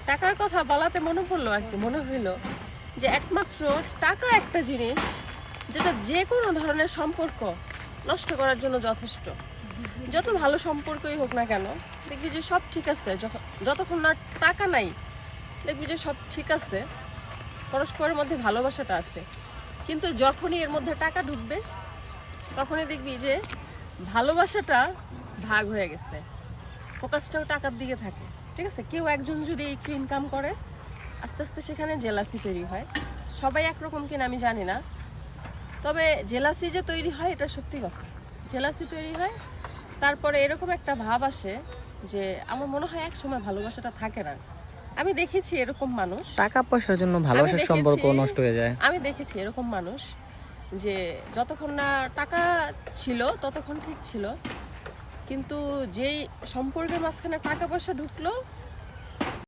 টাকার কথা বলাতে মনে পড়লো আর কি, মনে হইলো যে একমাত্র টাকা একটা জিনিস যেটা যে কোনো ধরনের সম্পর্ক নষ্ট করার জন্য যথেষ্ট। যত ভালো সম্পর্কই হোক না কেন, দেখবি যে সব ঠিক আছে যতক্ষণ না টাকা নাই, দেখবি যে সব ঠিক আছে, পরস্পরের মধ্যে ভালোবাসাটা আছে। কিন্তু যখনই এর মধ্যে টাকা ঢুকবে তখনই দেখবি যে ভালোবাসাটা ভাগ হয়ে গেছে, ফোকাসটাও টাকার দিকে থাকে। ঠিক আছে, কেউ একজন যদি একটু ইনকাম করে, আস্তে আস্তে সেখানে জেলাসি তৈরি হয়। সবাই একরকম কিনা আমি জানি না, তবে জেলাসি যে তৈরি হয় এটা সত্যি কথা। জেলাসি তৈরি হয়, তারপরে এরকম একটা ভাব আসে যে আমার মনে হয় এক সময় ভালোবাসাটা থাকে না। আমি দেখেছি এরকম মানুষ, টাকা পয়সার জন্য ভালোবাসার সম্পর্ক নষ্ট হয়ে যায়। আমি দেখেছি এরকম মানুষ যে যতক্ষণ না টাকা ছিল ততক্ষণ ঠিক ছিল, কিন্তু যেই সম্পর্কের মাঝখানে টাকা পয়সা ঢুকলো